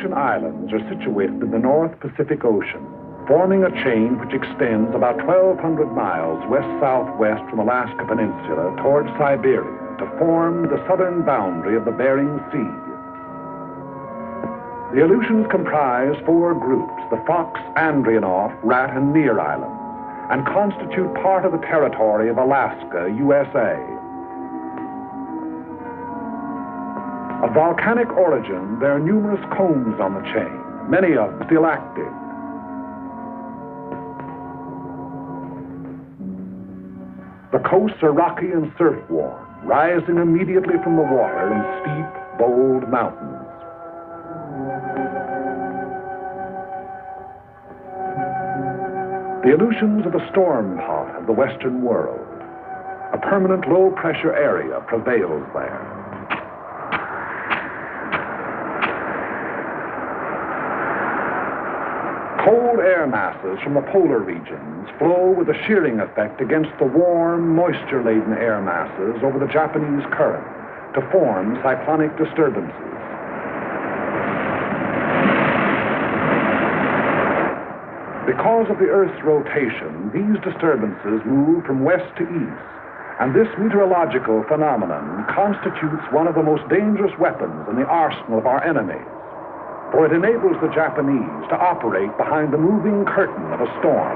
Aleutian Islands are situated in the North Pacific Ocean, forming a chain which extends about 1,200 miles west-southwest from Alaska Peninsula toward Siberia to form the southern boundary of the Bering Sea. The Aleutians comprise 4 groups, the Fox, Andreanoff, Rat, and Near Islands, and constitute part of the territory of Alaska, USA. Of volcanic origin, there are numerous cones on the chain, many of them still active. The coasts are rocky and surf-worn, rising immediately from the water in steep, bold mountains. The Aleutians are the storm pot of the Western world. A permanent low-pressure area prevails there. Cold air masses from the polar regions flow with a shearing effect against the warm, moisture-laden air masses over the Japanese current to form cyclonic disturbances. Because of the Earth's rotation, these disturbances move from west to east, and this meteorological phenomenon constitutes one of the most dangerous weapons in the arsenal of our enemies, for it enables the Japanese to operate behind the moving curtain of a storm.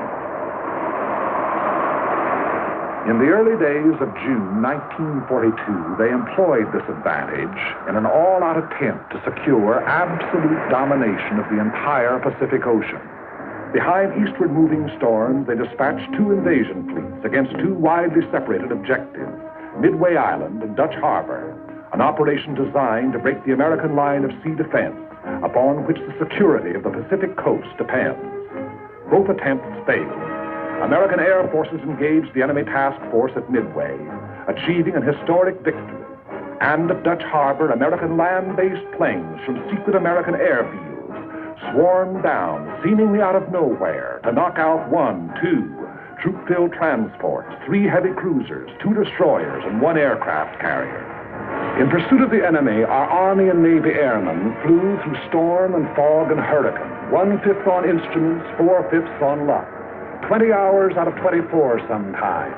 In the early days of June 1942, they employed this advantage in an all-out attempt to secure absolute domination of the entire Pacific Ocean. Behind eastward-moving storms, they dispatched 2 invasion fleets against 2 widely separated objectives, Midway Island and Dutch Harbor, an operation designed to break the American line of sea defense upon which the security of the Pacific coast depends. Both attempts failed. American air forces engaged the enemy task force at Midway, achieving an historic victory. And at Dutch Harbor, American land-based planes from secret American airfields swarmed down, seemingly out of nowhere, to knock out 1, 2 troop-filled transports, 3 heavy cruisers, 2 destroyers, and 1 aircraft carrier. In pursuit of the enemy, our Army and Navy airmen flew through storm and fog and hurricane, 1/5 on instruments, 4/5 on luck, 20 hours out of 24 sometimes,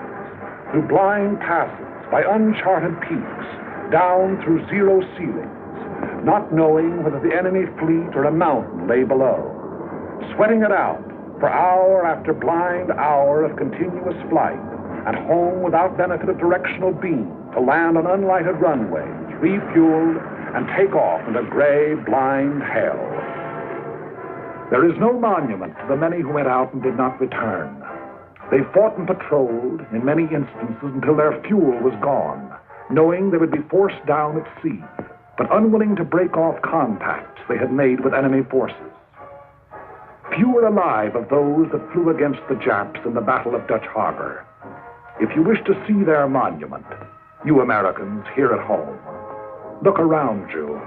through blind passes, by uncharted peaks, down through zero ceilings, not knowing whether the enemy fleet or a mountain lay below, sweating it out for hour after blind hour of continuous flight, and home without benefit of directional beam to land on unlighted runways, refueled, and take off into gray, blind hell. There is no monument to the many who went out and did not return. They fought and patrolled, in many instances, until their fuel was gone, knowing they would be forced down at sea, but unwilling to break off contacts they had made with enemy forces. Few are alive of those that flew against the Japs in the Battle of Dutch Harbor. If you wish to see their monument, you Americans here at home, look around you.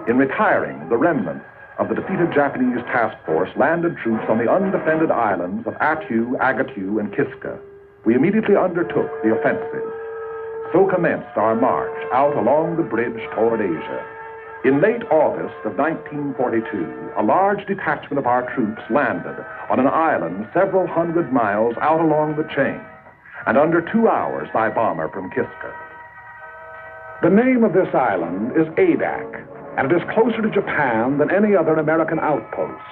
In retiring, the remnants of the defeated Japanese task force landed troops on the undefended islands of Attu, Agatu, and Kiska. We immediately undertook the offensive. So commenced our march out along the bridge toward Asia. In late August of 1942, a large detachment of our troops landed on an island several hundred miles out along the chain, and under 2 hours by bomber from Kiska. The name of this island is Adak, and it is closer to Japan than any other American outpost.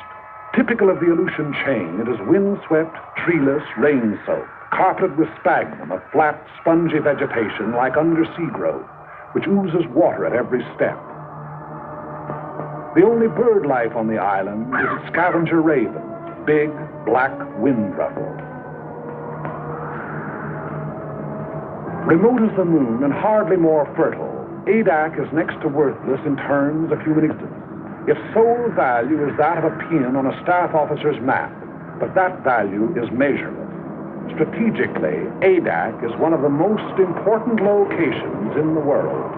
Typical of the Aleutian chain, it is windswept, treeless, rain-soaked, carpeted with sphagnum, a flat, spongy vegetation like undersea growth, which oozes water at every step. The only bird life on the island is a scavenger raven, big, black, wind-ruffled. Remote as the moon and hardly more fertile, Adak is next to worthless in terms of human existence. Its sole value is that of a pin on a staff officer's map, but that value is measureless. Strategically, Adak is one of the most important locations in the world.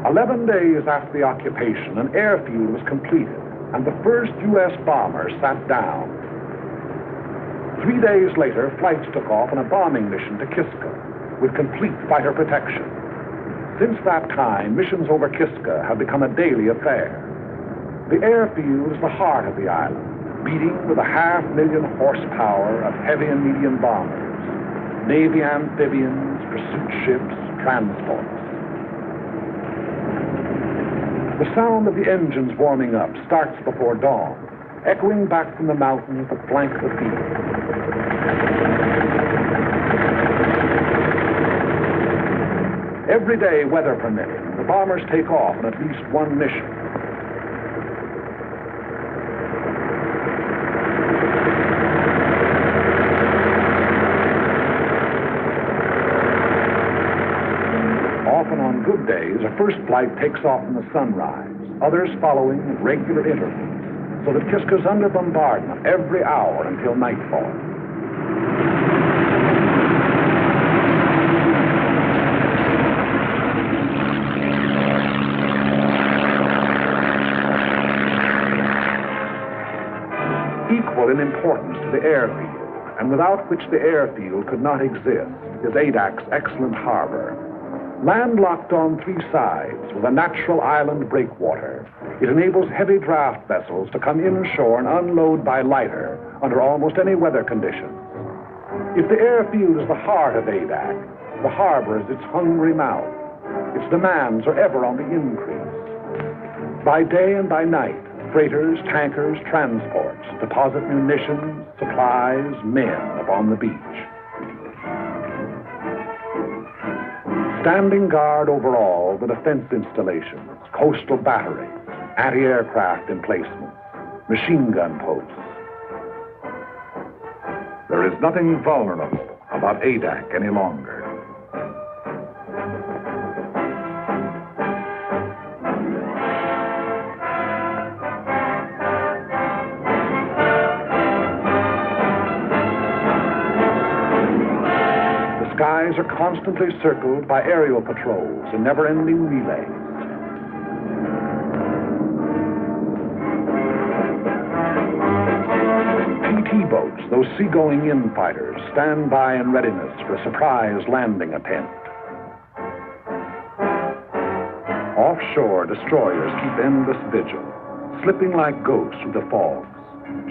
11 days after the occupation, an airfield was completed, and the first U.S. bomber sat down. 3 days later, flights took off on a bombing mission to Kiska with complete fighter protection. Since that time, missions over Kiska have become a daily affair. The airfield is the heart of the island, beating with 500,000 horsepower of heavy and medium bombers, Navy amphibians, pursuit ships, transports. The sound of the engines warming up starts before dawn, echoing back from the mountains that flank the field. Every day, weather permitting, the bombers take off on at least one mission. Often on good days, a first flight takes off in the sunrise, others following at regular intervals, so that Kiska's under bombardment every hour until nightfall. Equal in importance to the airfield, and without which the airfield could not exist, is Adak's excellent harbor. Landlocked on three sides with a natural island breakwater, it enables heavy draft vessels to come inshore and unload by lighter under almost any weather conditions. If the airfield is the heart of Adak, the harbor is its hungry mouth. Its demands are ever on the increase. By day and by night, freighters, tankers, transports deposit munitions, supplies, men upon the beach. Standing guard over all the defense installations, coastal batteries, anti-aircraft emplacements, machine gun posts. There is nothing vulnerable about Adak any longer. Skies are constantly circled by aerial patrols and never-ending relays. PT boats, those seagoing-in fighters, stand by in readiness for a surprise landing attempt. Offshore, destroyers keep endless vigil, slipping like ghosts through the fogs,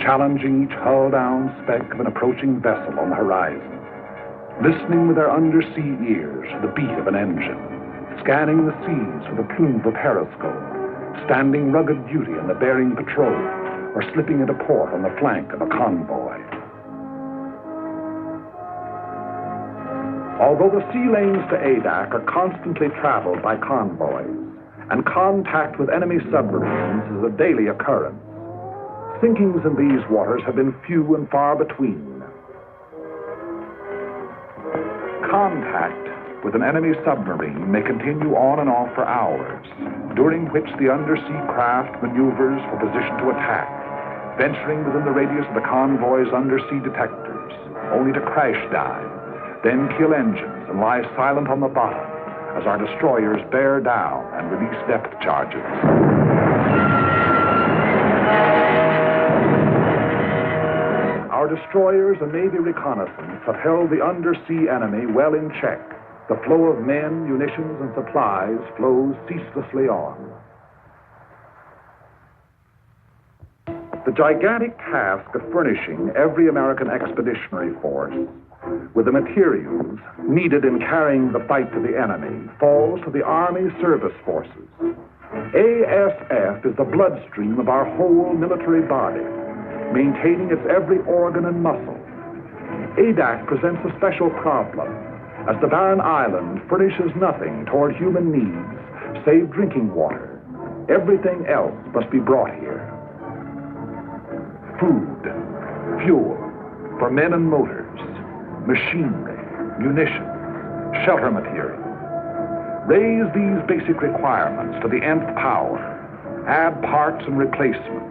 challenging each hull-down speck of an approaching vessel on the horizon. Listening with their undersea ears to the beat of an engine, scanning the seas with a plume of periscope, standing rugged duty in the Bering Patrol, or slipping into port on the flank of a convoy. Although the sea lanes to Adak are constantly traveled by convoys, and contact with enemy submarines is a daily occurrence, sinkings in these waters have been few and far between. Contact with an enemy submarine may continue on and off for hours, during which the undersea craft maneuvers for position to attack, venturing within the radius of the convoy's undersea detectors, only to crash dive, then kill engines and lie silent on the bottom as our destroyers bear down and release depth charges. Our destroyers and Navy reconnaissance have held the undersea enemy well in check. The flow of men, munitions, and supplies flows ceaselessly on. The gigantic task of furnishing every American expeditionary force with the materials needed in carrying the fight to the enemy falls to the Army Service Forces. ASF is the bloodstream of our whole military body, maintaining its every organ and muscle. Adak presents a special problem, as the barren island furnishes nothing toward human needs save drinking water. Everything else must be brought here. Food, fuel for men and motors, machinery, munitions, shelter material. Raise these basic requirements to the nth power. Add parts and replacements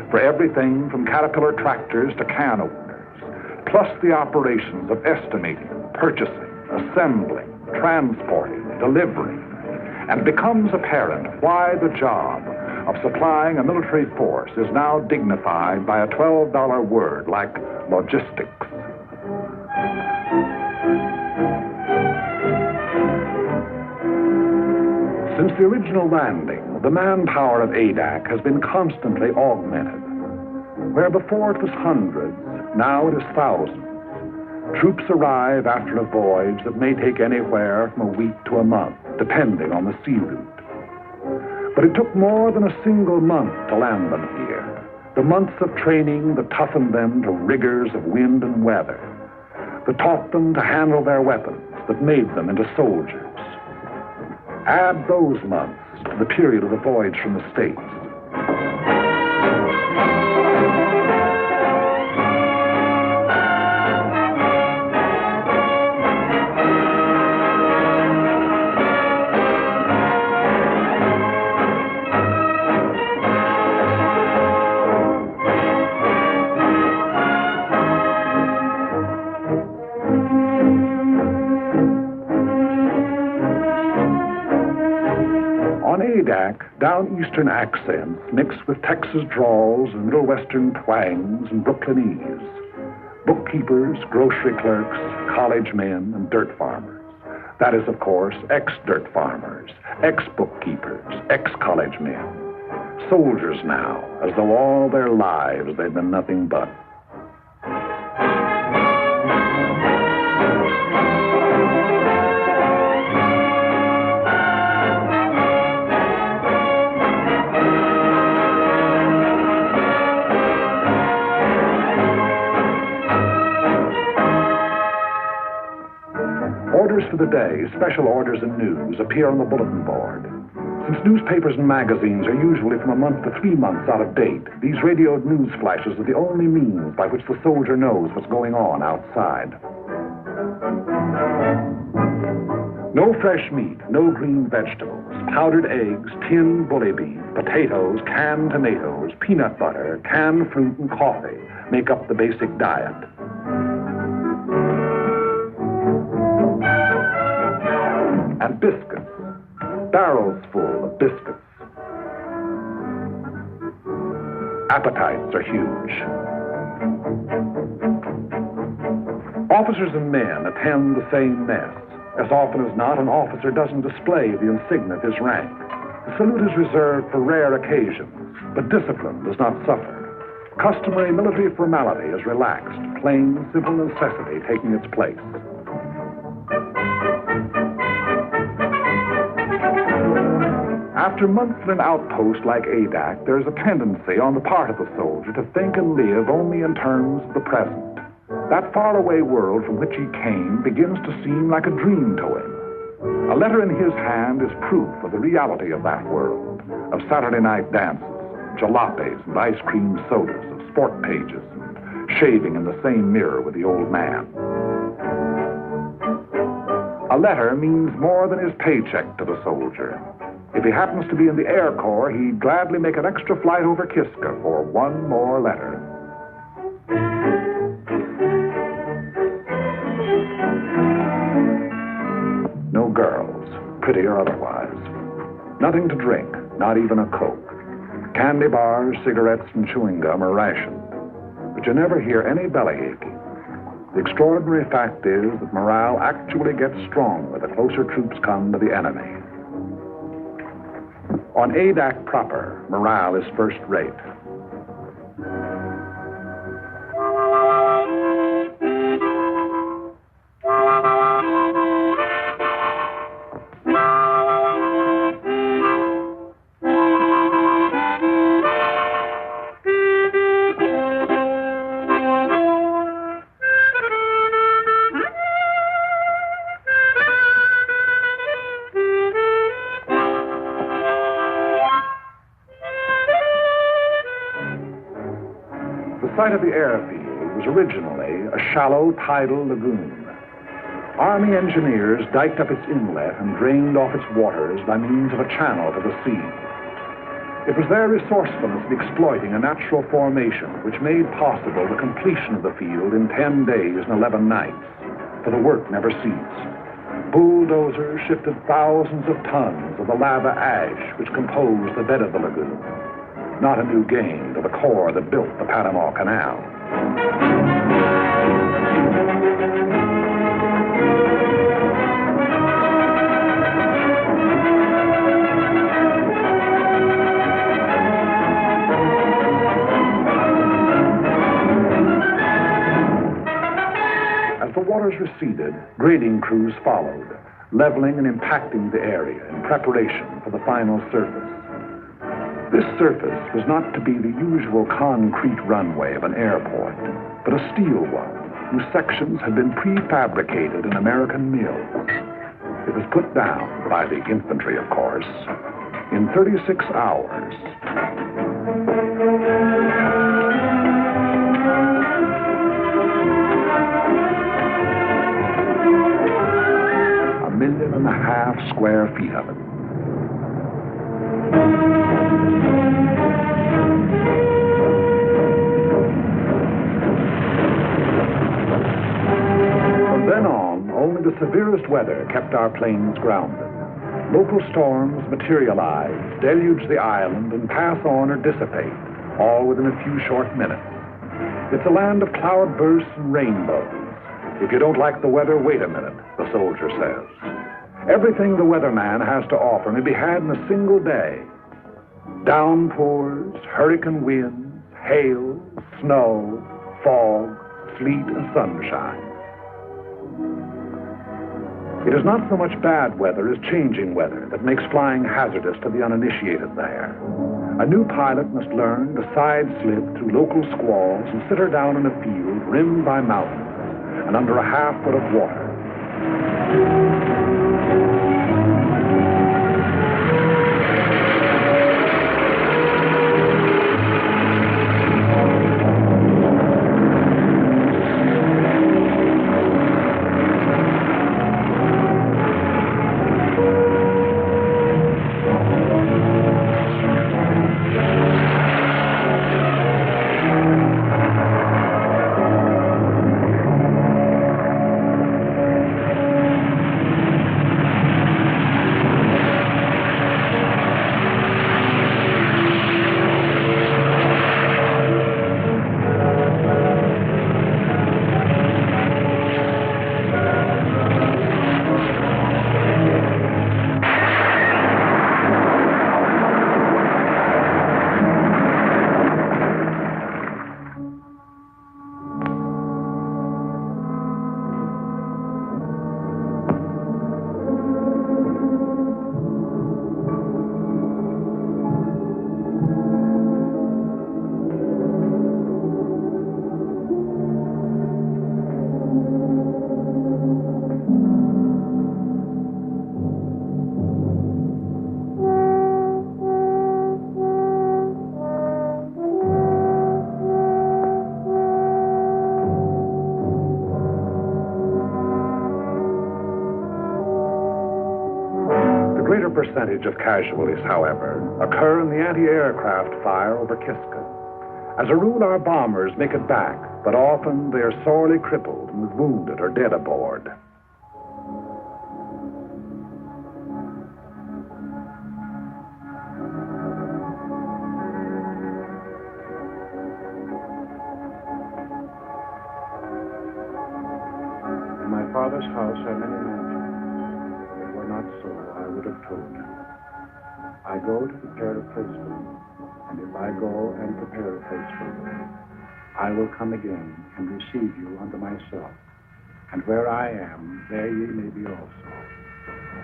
for everything from Caterpillar tractors to can openers, plus the operations of estimating, purchasing, assembling, transporting, delivering, and it becomes apparent why the job of supplying a military force is now dignified by a $12 word like logistics. Since the original landing, the manpower of ADAC has been constantly augmented. Where before it was hundreds, now it is thousands. Troops arrive after a voyage that may take anywhere from a week to a month, depending on the sea route. But it took more than a single month to land them here. The months of training that toughened them to rigors of wind and weather, that taught them to handle their weapons, that made them into soldiers. Add those months to the period of the voyage from the States. Down Eastern accents mixed with Texas drawls and Middle Western twangs and Brooklynese. Bookkeepers, grocery clerks, college men, and dirt farmers. That is, of course, ex-dirt farmers, ex-bookkeepers, ex-college men. Soldiers now, as though all their lives they've been nothing but. Orders for the day, special orders and news appear on the bulletin board. Since newspapers and magazines are usually from a month to 3 months out of date, these radioed news flashes are the only means by which the soldier knows what's going on outside. No fresh meat, no green vegetables, powdered eggs, tinned bully beef, potatoes, canned tomatoes, peanut butter, canned fruit, and coffee make up the basic diet. And biscuits, barrels full of biscuits. Appetites are huge. Officers and men attend the same mess. As often as not, an officer doesn't display the insignia of his rank. The salute is reserved for rare occasions, but discipline does not suffer. Customary military formality is relaxed, plain, simple necessity taking its place. After months in an outpost like ADAC, there is a tendency on the part of the soldier to think and live only in terms of the present. That faraway world from which he came begins to seem like a dream to him. A letter in his hand is proof of the reality of that world, of Saturday night dances, jalapenos and ice cream sodas, of sport pages and shaving in the same mirror with the old man. A letter means more than his paycheck to the soldier. If he happens to be in the Air Corps, he'd gladly make an extra flight over Kiska for one more letter. No girls, pretty or otherwise. Nothing to drink, not even a Coke. Candy bars, cigarettes, and chewing gum are rationed. But you never hear any belly aching. The extraordinary fact is that morale actually gets stronger the closer troops come to the enemy. On ADAC proper, morale is first rate. The site of the airfield was originally a shallow tidal lagoon. Army engineers diked up its inlet and drained off its waters by means of a channel to the sea. It was their resourcefulness in exploiting a natural formation which made possible the completion of the field in 10 days and 11 nights, for the work never ceased. Bulldozers shifted thousands of tons of the lava ash which composed the bed of the lagoon. Not a new gain to the Corps that built the Panama Canal. stars receded, grading crews followed, leveling and impacting the area in preparation for the final surface. This surface was not to be the usual concrete runway of an airport, but a steel one, whose sections had been prefabricated in American mills. It was put down by the infantry, of course, in 36 hours. A 1.5 million square feet of it. From then on, only the severest weather kept our planes grounded. Local storms materialize, deluge the island, and pass on or dissipate, all within a few short minutes. It's a land of cloudbursts and rainbows. If you don't like the weather, wait a minute, the soldier says. Everything the weatherman has to offer may be had in a single day. Downpours, hurricane winds, hail, snow, fog, sleet, and sunshine. It is not so much bad weather as changing weather that makes flying hazardous to the uninitiated there. A new pilot must learn to side slip through local squalls and sit her down in a field rimmed by mountains and under a half foot of water. Percentage of casualties, however, occur in the anti-aircraft fire over Kiska. As a rule, our bombers make it back, but often they are sorely crippled and wounded or dead aboard. In my father's house are many mansions. If it were not so, I would have told you. I go to prepare a place for you, and if I go and prepare a place for you, I will come again and receive you unto myself. And where I am, there ye may be also.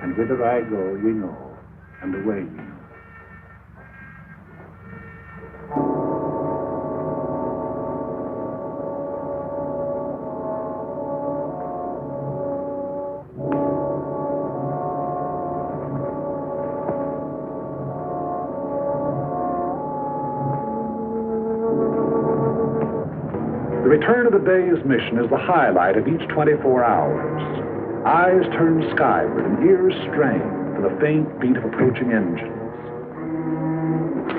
And whither I go, ye know, and the way ye know. The return of the day's mission is the highlight of each 24 hours. Eyes turn skyward and ears strain for the faint beat of approaching engines.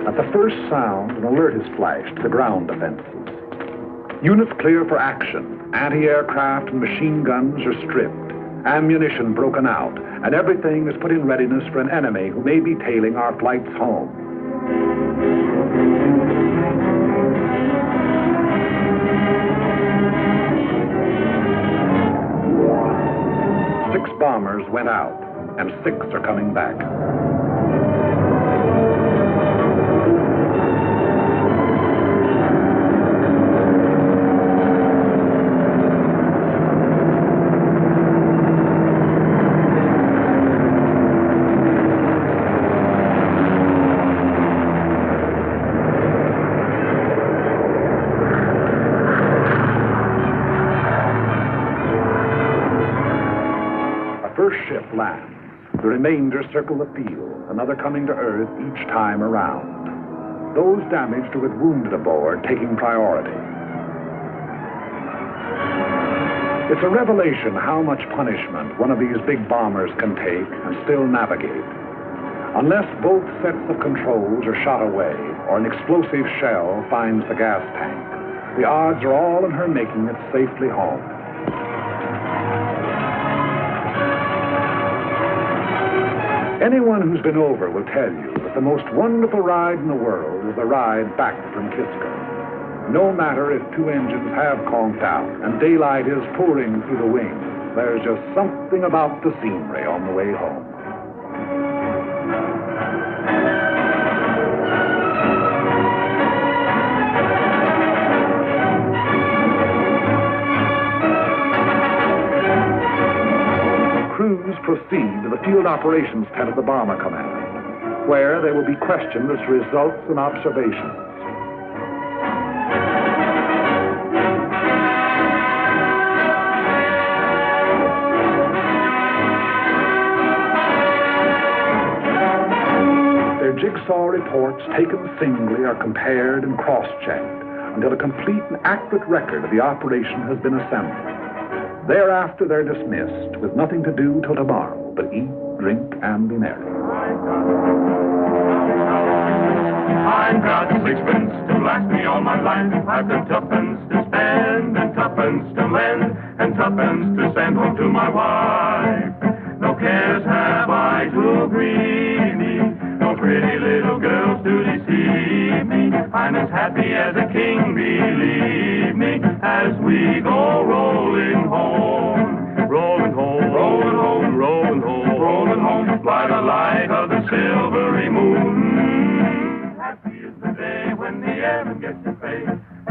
At the first sound, an alert is flashed to the ground defenses. Units clear for action. Anti-aircraft and machine guns are stripped, ammunition broken out, and everything is put in readiness for an enemy who may be tailing our flights home. 6 bombers went out, and 6 are coming back. lands. The remainder circle the field, another coming to Earth each time around. Those damaged or with wounded aboard taking priority. It's a revelation how much punishment one of these big bombers can take and still navigate. Unless both sets of controls are shot away or an explosive shell finds the gas tank, the odds are all in her making it safely home. Anyone who's been over will tell you that the most wonderful ride in the world is the ride back from Kiska. No matter if two engines have conked out and daylight is pouring through the wings, there's just something about the scenery on the way home. Crews proceed to the field operations tent of the Bomber Command, where they will be questioned as to results and observations. Their jigsaw reports taken singly are compared and cross-checked until a complete and accurate record of the operation has been assembled. Thereafter, they're dismissed with nothing to do till tomorrow but eat, drink, and be merry. I've got sixpence to last me all my life. I've got tuppence to spend and tuppence to lend and tuppence to send home to my wife. No cares have I to grieve me, no pretty little girls to deceive me. I'm as happy as a king, believe me, as we go rolling home. Rolling home, rolling home, rolling home, rolling home, by the light of the silvery moon. Happy is the day when the airman gets to pay,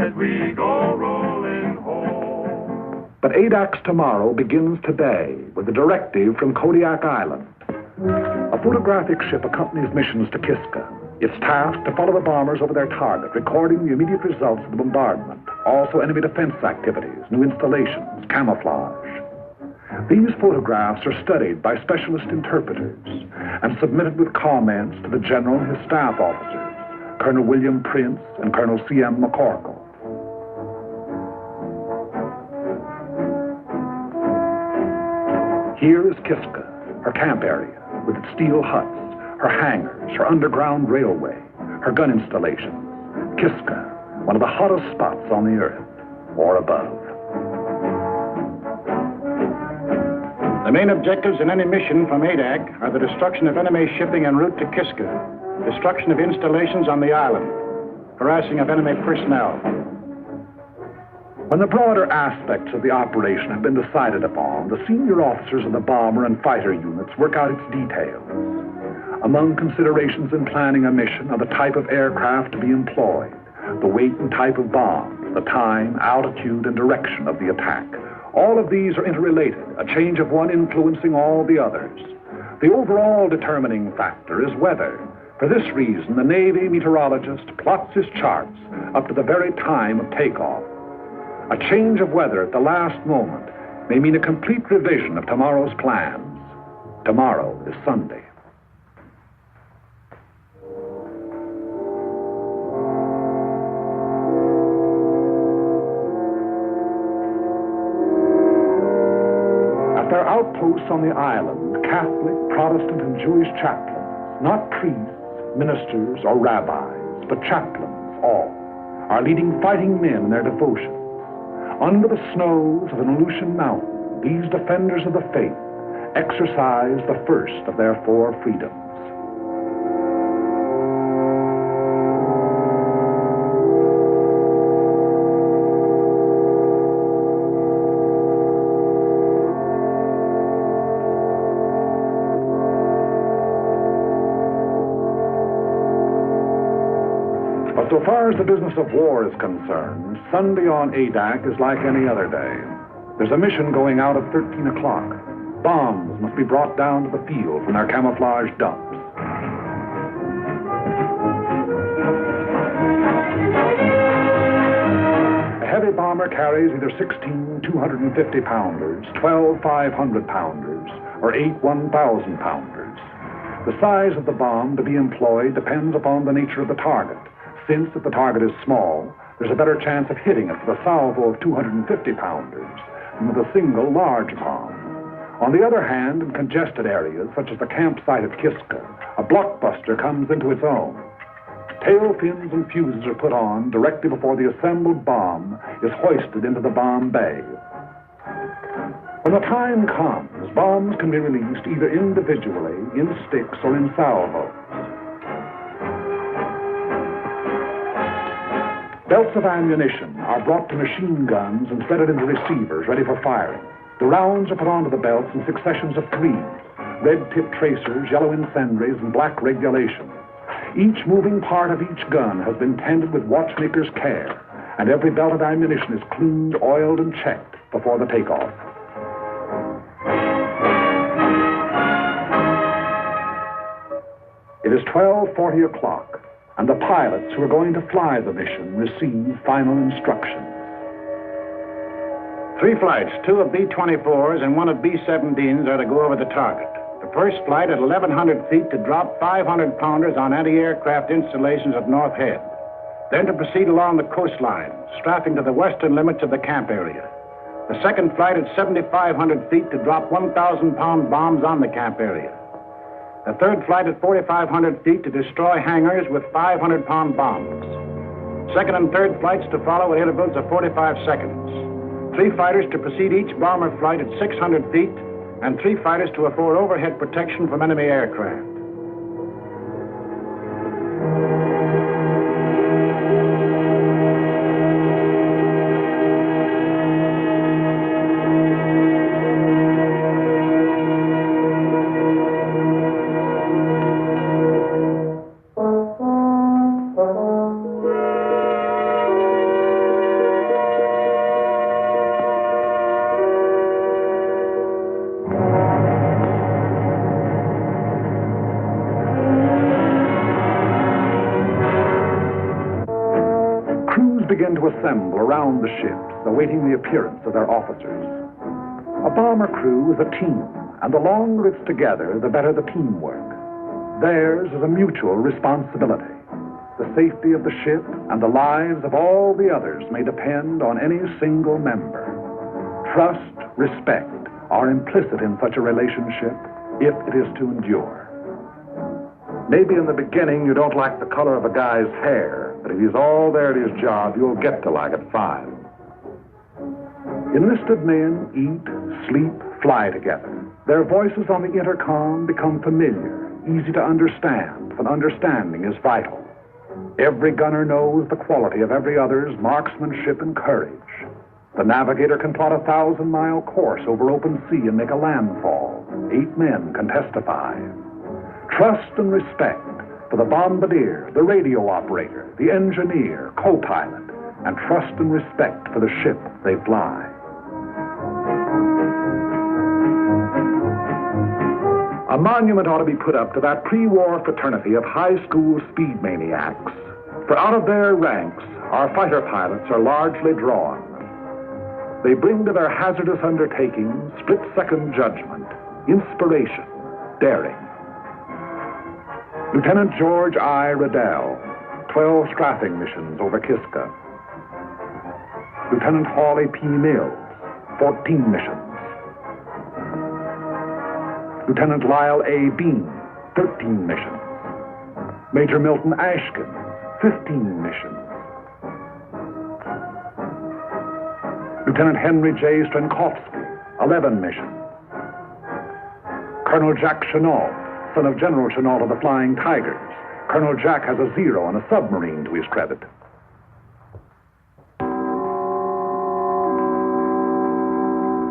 as we go rolling home. But ADAC's tomorrow begins today with a directive from Kodiak Island. A photographic ship accompanies missions to Kiska. It's tasked to follow the bombers over their target, recording the immediate results of the bombardment, also enemy defense activities, new installations, camouflage. These photographs are studied by specialist interpreters and submitted with comments to the General and his staff officers, Colonel William Prince and Colonel C.M. McCorkle. Here is Kiska, her camp area, with its steel huts, her hangars, her underground railway, her gun installations. Kiska, one of the hottest spots on the earth, or above. The main objectives in any mission from ADAC are the destruction of enemy shipping en route to Kiska, destruction of installations on the island, harassing of enemy personnel. When the broader aspects of the operation have been decided upon, the senior officers of the bomber and fighter units work out its details. Among considerations in planning a mission are the type of aircraft to be employed, the weight and type of bomb, the time, altitude, and direction of the attack. All of these are interrelated, a change of one influencing all the others. The overall determining factor is weather. For this reason, the Navy meteorologist plots his charts up to the very time of takeoff. A change of weather at the last moment may mean a complete revision of tomorrow's plans. Tomorrow is Sunday. At their outposts on the island, Catholic, Protestant, and Jewish chaplains, not priests, ministers, or rabbis, but chaplains, all, are leading fighting men in their devotion. Under the snows of an Aleutian mountain, these defenders of the faith exercise the first of their four freedoms. But so far as the business of war is concerned, Sunday on ADAC is like any other day. There's a mission going out at 13 o'clock. Bombs must be brought down to the field from their camouflage dumps. A heavy bomber bomber carries either 16 250-pounders, 12 500-pounders, or 8 1,000-pounders. The size of the bomb to be employed depends upon the nature of the target, since if the target is small, there's a better chance of hitting it with a salvo of 250-pounders than with a single large bomb. On the other hand, in congested areas, such as the campsite at Kiska, a blockbuster comes into its own. Tail fins and fuses are put on directly before the assembled bomb is hoisted into the bomb bay. When the time comes, bombs can be released either individually, in sticks, or in salvos. Belts of ammunition are brought to machine guns and threaded into receivers ready for firing. The rounds are put onto the belts in successions of 3, red-tipped tracers, yellow incendiaries, and black regulations. Each moving part of each gun has been tended with watchmaker's care, and every belt of ammunition is cleaned, oiled, and checked before the takeoff. It is 12:40 o'clock, and the pilots who are going to fly the mission receive final instructions. 3 flights, 2 of B-24s and 1 of B-17s are to go over the target. The first flight at 1,100 feet to drop 500-pounders on anti-aircraft installations at North Head. Then to proceed along the coastline, strapping to the western limits of the camp area. The second flight at 7,500 feet to drop 1,000-pound bombs on the camp area. The third flight at 4,500 feet to destroy hangars with 500-pound bombs. Second and third flights to follow at intervals of 45 seconds. 3 fighters to precede each bomber flight at 600 feet, and 3 fighters to afford overhead protection from enemy aircraft. Begin to assemble around the ships, awaiting the appearance of their officers. A bomber crew is a team, and the longer it's together, the better the teamwork. Theirs is a mutual responsibility. The safety of the ship and the lives of all the others may depend on any single member. Trust, respect are implicit in such a relationship if it is to endure. Maybe in the beginning you don't like the color of a guy's hair, but if he's all there at his job, you'll get to like it fine. Enlisted men eat, sleep, fly together. Their voices on the intercom become familiar, easy to understand, when understanding is vital. Every gunner knows the quality of every other's marksmanship and courage. The navigator can plot a 1,000-mile course over open sea and make a landfall. 8 men can testify. Trust and respect for the bombardier, the radio operator, the engineer, co-pilot, and trust and respect for the ship they fly. A monument ought to be put up to that pre-war fraternity of high school speed maniacs, for out of their ranks, our fighter pilots are largely drawn. They bring to their hazardous undertakings split-second judgment, inspiration, daring. Lieutenant George I. Riddell, 12 strafing missions over Kiska. Lieutenant Hawley P. Mills, 14 missions. Lieutenant Lyle A. Bean, 13 missions. Major Milton Ashkin, 15 missions. Lieutenant Henry J. Strankowski, 11 missions. Colonel Jack Chenault, son of General Chenault of the Flying Tigers. Colonel Jack has a 0 and a submarine to his credit.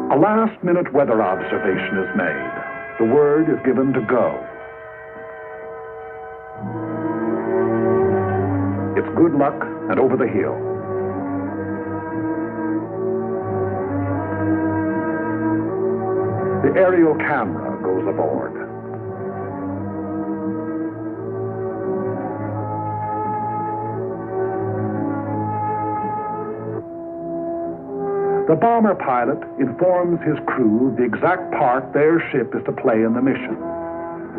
A last-minute weather observation is made. The word is given to go. It's good luck and over the hill. The aerial camera goes aboard. The bomber pilot informs his crew the exact part their ship is to play in the mission.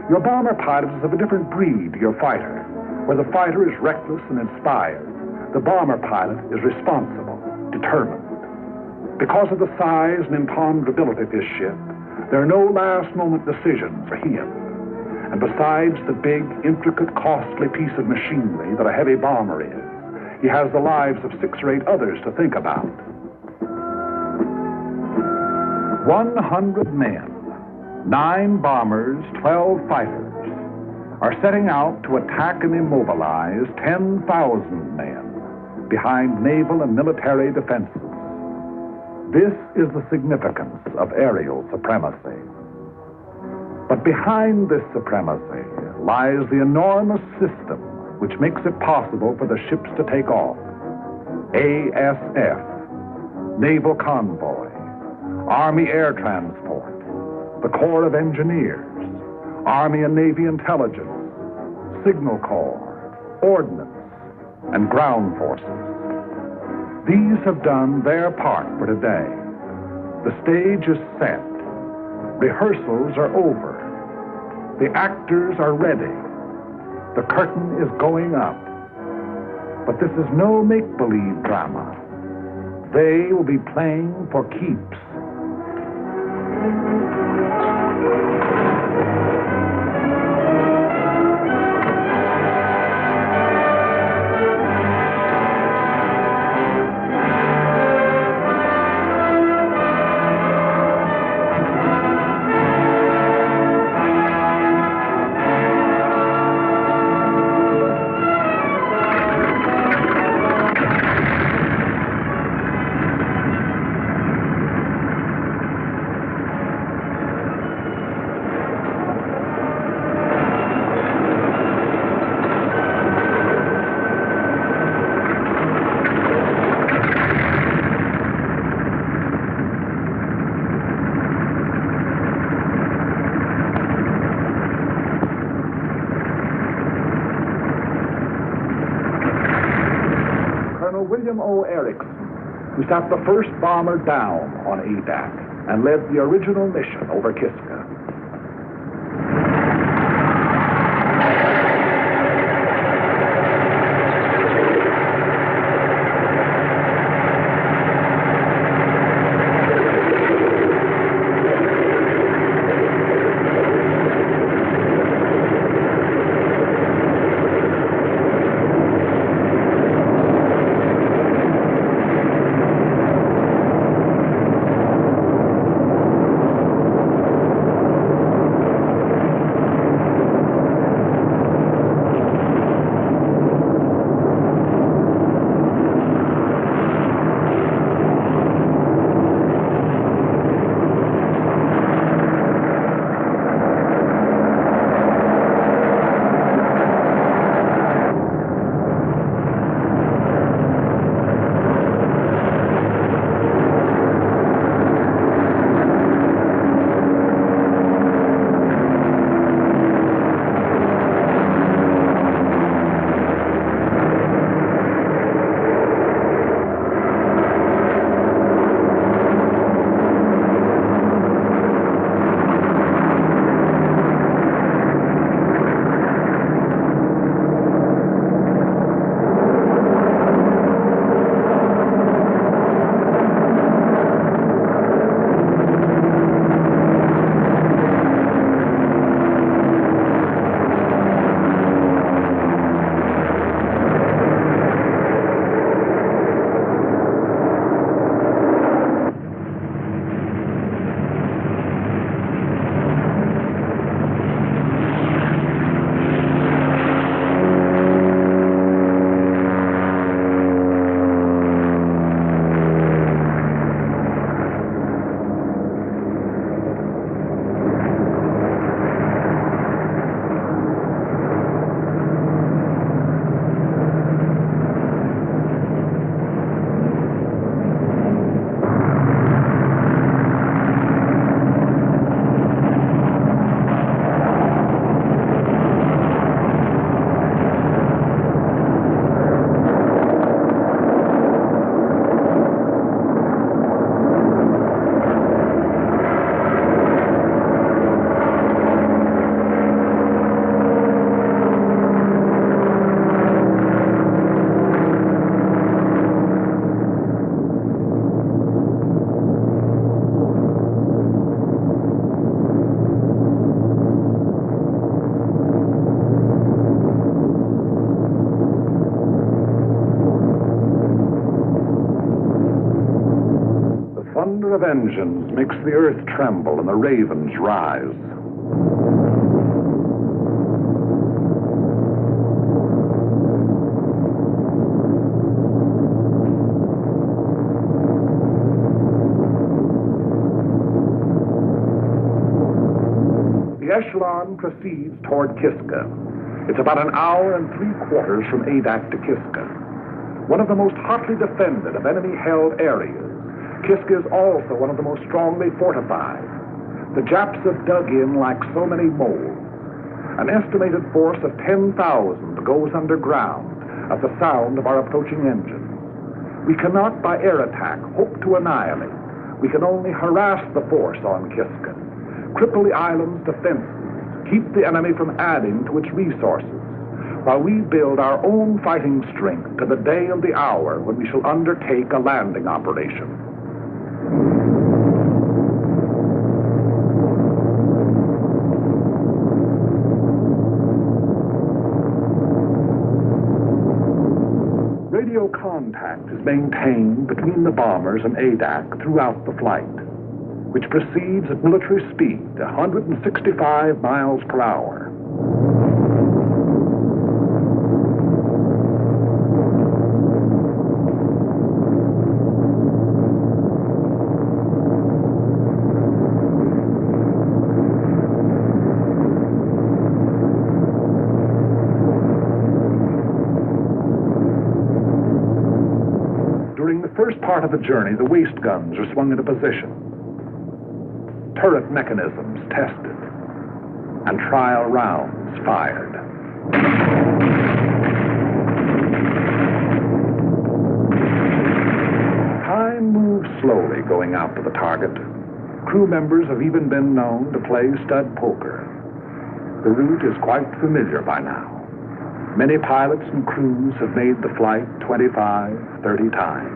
Your bomber pilot is of a different breed to your fighter. Where the fighter is reckless and inspired, the bomber pilot is responsible, determined. Because of the size and imponderability of his ship, there are no last-moment decisions for him. And besides the big, intricate, costly piece of machinery that a heavy bomber is, he has the lives of 6 or 8 others to think about. 100 men, 9 bombers, 12 fighters, are setting out to attack and immobilize 10,000 men behind naval and military defenses. This is the significance of aerial supremacy. But behind this supremacy lies the enormous system which makes it possible for the ships to take off. ASF, Naval Convoy, Army Air Transport, the Corps of Engineers, Army and Navy Intelligence, Signal Corps, Ordnance, and Ground Forces. These have done their part for today. The stage is set. Rehearsals are over. The actors are ready. The curtain is going up. But this is no make-believe drama. They will be playing for keeps. William O. Erickson, who sat the first bomber down on ADAC and led the original mission over Kiska. thunder of engines makes the earth tremble and the ravens rise. The echelon proceeds toward Kiska. It's about an hour and 3/4 from Adak to Kiska. One of the most hotly defended of enemy-held areas, Kiska is also one of the most strongly fortified. The Japs have dug in like so many moles. An estimated force of 10,000 goes underground at the sound of our approaching engines. We cannot, by air attack, hope to annihilate. We can only harass the force on Kiska, cripple the island's defenses, keep the enemy from adding to its resources, while we build our own fighting strength to the day and the hour when we shall undertake a landing operation. Radio contact is maintained between the bombers and Adak throughout the flight, which proceeds at military speed, 165 miles per hour. During the first part of the journey, the waist guns are swung into position, turret mechanisms tested, and trial rounds fired. Time moves slowly going out to the target. Crew members have even been known to play stud poker. The route is quite familiar by now. Many pilots and crews have made the flight 25, 30 times.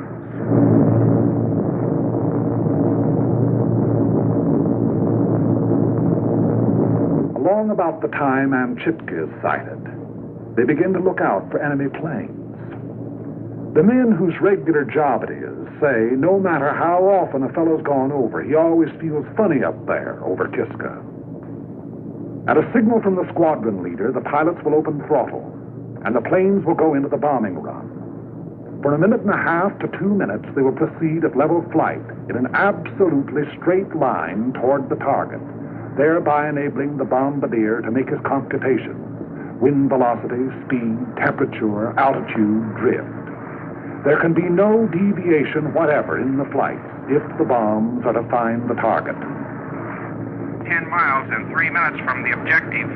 Along about the time Amchitka is sighted, they begin to look out for enemy planes. The men whose regular job it is say no matter how often a fellow's gone over, he always feels funny up there over Kiska. At a signal from the squadron leader, the pilots will open throttle, and the planes will go into the bombing run. For 1.5 to 2 minutes, they will proceed at level flight in an absolutely straight line toward the target, thereby enabling the bombardier to make his computations: wind velocity, speed, temperature, altitude, drift. There can be no deviation whatever in the flight if the bombs are to find the target. 10 miles in 3 minutes from the objective.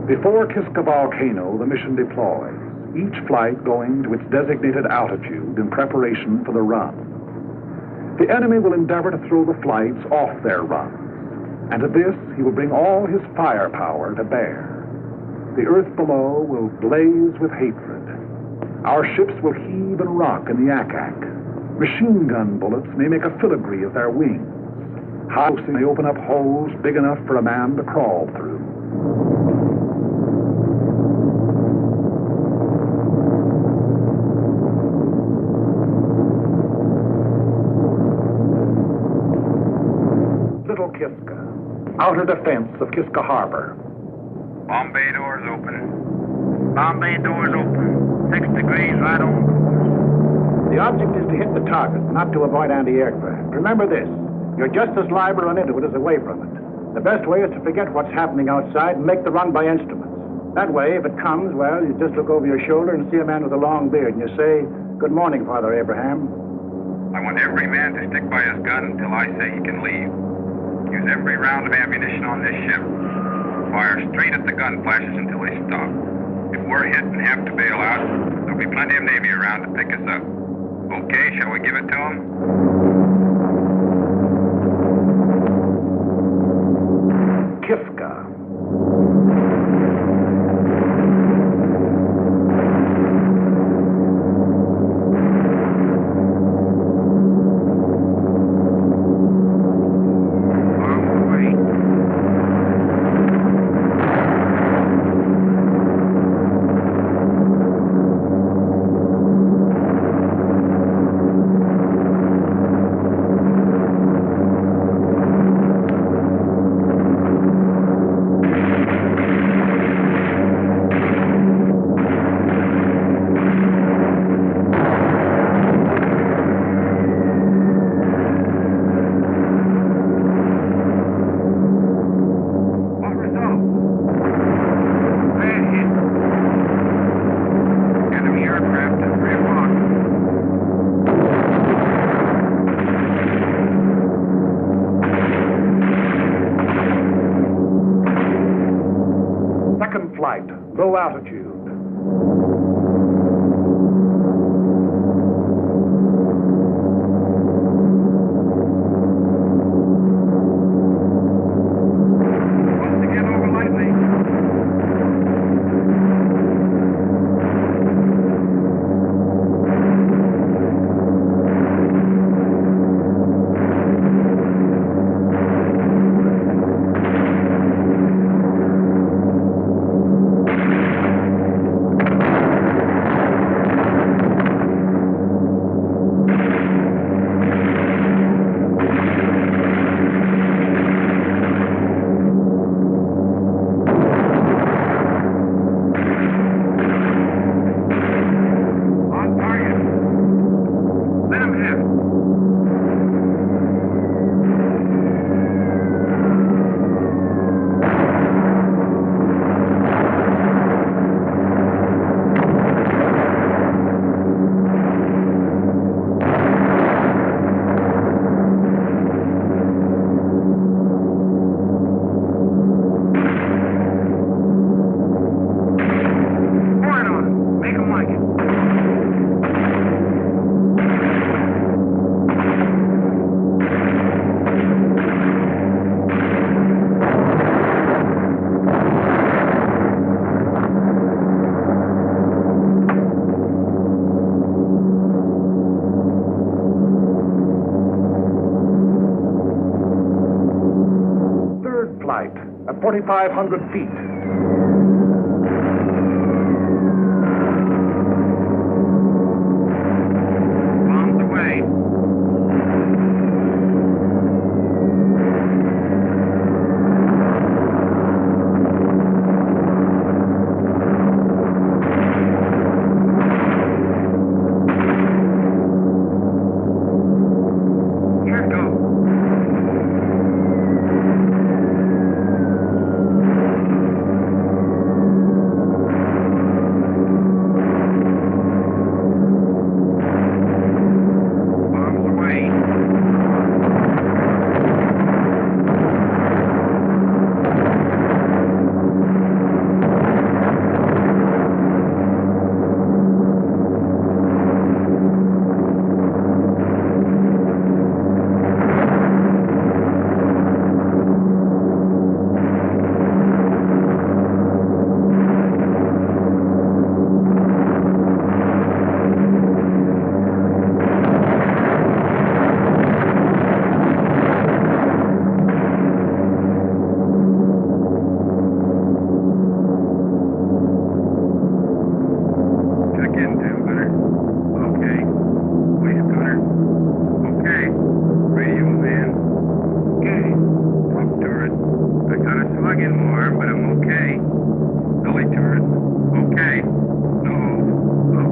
Before Kiska Volcano, the mission deploys, each flight going to its designated altitude in preparation for the run. The enemy will endeavor to throw the flights off their runs, and to this he will bring all his firepower to bear. The earth below will blaze with hatred. Our ships will heave and rock in the ack-ack. Machine gun bullets may make a filigree of their wings. Houses may open up holes big enough for a man to crawl through. Little Kiska, outer defense of Kiska Harbor. Bomb bay doors open. Bomb bay doors open. 6 degrees right on course. The object is to hit the target, not to avoid anti-aircraft. Remember this. You're just as liable to run into it as away from it. The best way is to forget what's happening outside and make the run by instruments. That way, if it comes, well, you just look over your shoulder and see a man with a long beard, and you say, "Good morning, Father Abraham." I want every man to stick by his gun until I say he can leave. Use every round of ammunition on this ship. Fire straight at the gun flashes until they stop. If we're hit and have to bail out, there'll be plenty of Navy around to pick us up. Okay, shall we give it to them? Kiska. after 3 o'clock. Second flight, low altitude. Once again over lightly. On target. Let him have it. Pour it on him. Make him like it. Third flight at 4,500 feet. Bombs away. Here it goes. Bombs away. Check in, tail gunner. Okay. Waist gunner. Okay. Radio man. Okay. Top turret. I got a slug in my arm, but I'm okay. Belly turret. Okay. Nose.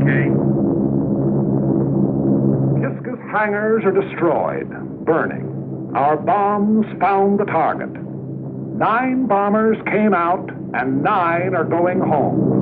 Okay. Kiska's hangars are destroyed, burning. Our bombs found the target. 9 bombers came out, and 9 are going home.